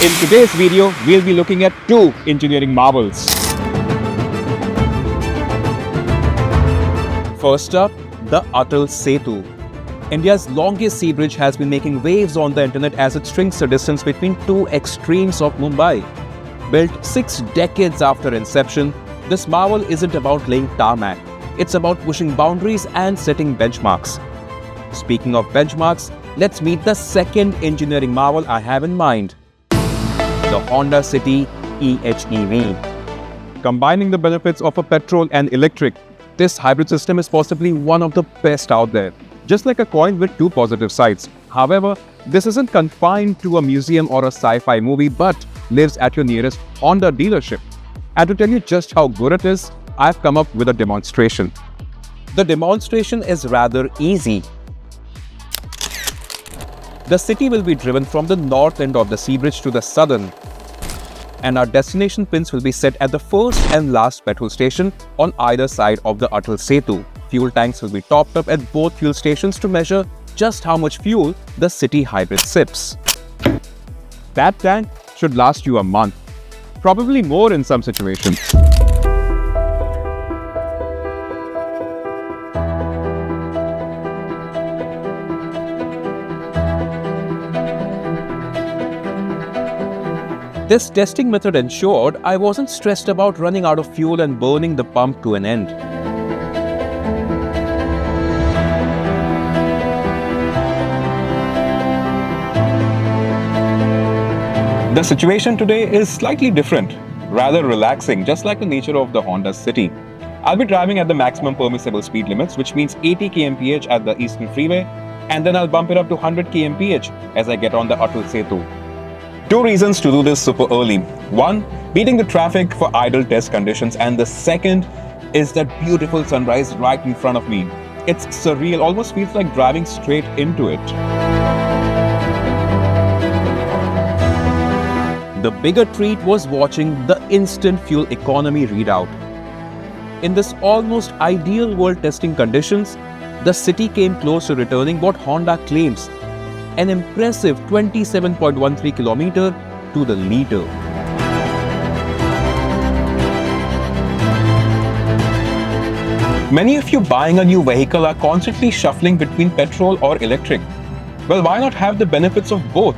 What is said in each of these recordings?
In today's video, we'll be looking at two engineering marvels. First up, the Atal Setu. India's longest sea bridge has been making waves on the internet as it shrinks the distance between two extremes of Mumbai. Built 6 decades after inception, this marvel isn't about laying tarmac. It's about pushing boundaries and setting benchmarks. Speaking of benchmarks, let's meet the second engineering marvel I have in mind. The Honda City HEV. Combining the benefits of a petrol and electric, this hybrid system is possibly one of the best out there. Just like a coin with two positive sides. However, this isn't confined to a museum or a sci-fi movie, but lives at your nearest Honda dealership. And to tell you just how good it is, I've come up with a demonstration. The demonstration is rather easy. The city will be driven from the north end of the sea bridge to the southern, and our destination pins will be set at the first and last petrol station on either side of the Atal Setu. Fuel tanks will be topped up at both fuel stations to measure just how much fuel the city hybrid sips. That tank should last you a month, probably more in some situations. This testing method ensured I wasn't stressed about running out of fuel and burning the pump to an end. The situation today is slightly different, rather relaxing, just like the nature of the Honda City. I'll be driving at the maximum permissible speed limits, which means 80 kmph at the Eastern Freeway, and then I'll bump it up to 100 kmph as I get on the Atal Setu. Two reasons to do this super early. One, beating the traffic for idle test conditions, and the second is that beautiful sunrise right in front of me. It's surreal, almost feels like driving straight into it. The bigger treat was watching the instant fuel economy readout. In this almost ideal world testing conditions, the city came close to returning what Honda claims, an impressive 27.13 km to the liter. Many of you buying a new vehicle are constantly shuffling between petrol or electric. Well, why not have the benefits of both?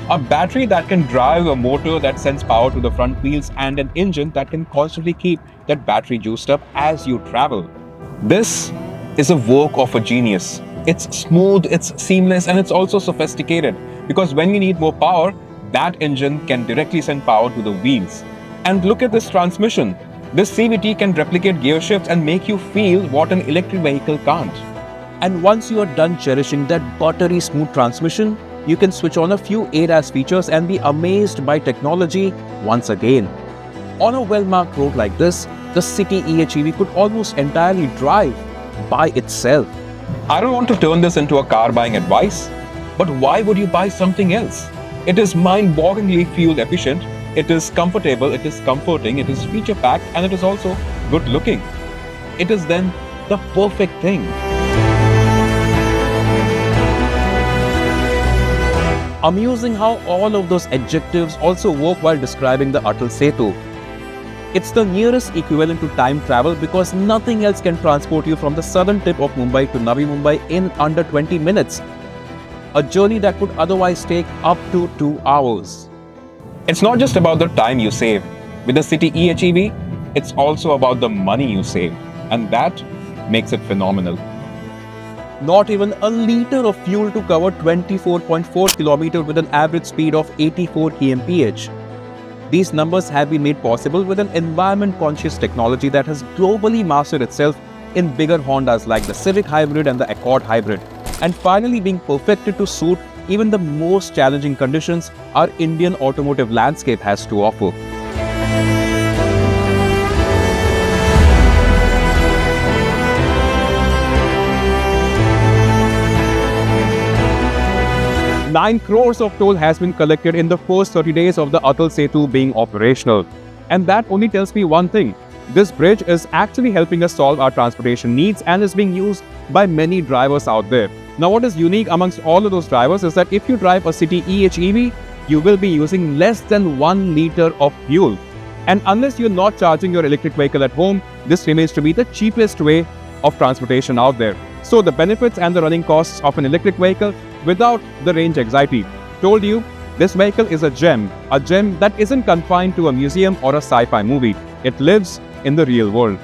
A battery that can drive a motor that sends power to the front wheels, and an engine that can constantly keep that battery juiced up as you travel. This is a work of a genius. It's smooth, it's seamless, and it's also sophisticated, because when you need more power, that engine can directly send power to the wheels. And look at this transmission. This CVT can replicate gear shifts and make you feel what an electric vehicle can't. And once you are done cherishing that buttery smooth transmission, you can switch on a few ADAS features and be amazed by technology once again. On a well-marked road like this, the City HEV could almost entirely drive by itself. I don't want to turn this into a car buying advice, but why would you buy something else? It is mind-bogglingly fuel efficient, it is comfortable, it is comforting, it is feature-packed, and it is also good-looking. It is then the perfect thing. Amusing how all of those adjectives also work while describing the Atal Setu. It's the nearest equivalent to time travel, because nothing else can transport you from the southern tip of Mumbai to Navi Mumbai in under 20 minutes. A journey that would otherwise take up to 2 hours. It's not just about the time you save. With the City HEV, it's also about the money you save. And that makes it phenomenal. Not even a liter of fuel to cover 24.4 km with an average speed of 84 kmph. These numbers have been made possible with an environment-conscious technology that has globally mastered itself in bigger Hondas like the Civic Hybrid and the Accord Hybrid, and finally being perfected to suit even the most challenging conditions our Indian automotive landscape has to offer. ₹9 crores of toll has been collected in the first 30 days of the Atal Setu being operational. And that only tells me one thing. This bridge is actually helping us solve our transportation needs and is being used by many drivers out there. Now, what is unique amongst all of those drivers is that if you drive a City HEV, you will be using less than 1 liter of fuel. And unless you're not charging your electric vehicle at home, this remains to be the cheapest way of transportation out there. So the benefits and the running costs of an electric vehicle without the range anxiety. Told you, this vehicle is a gem that isn't confined to a museum or a sci-fi movie. It lives in the real world.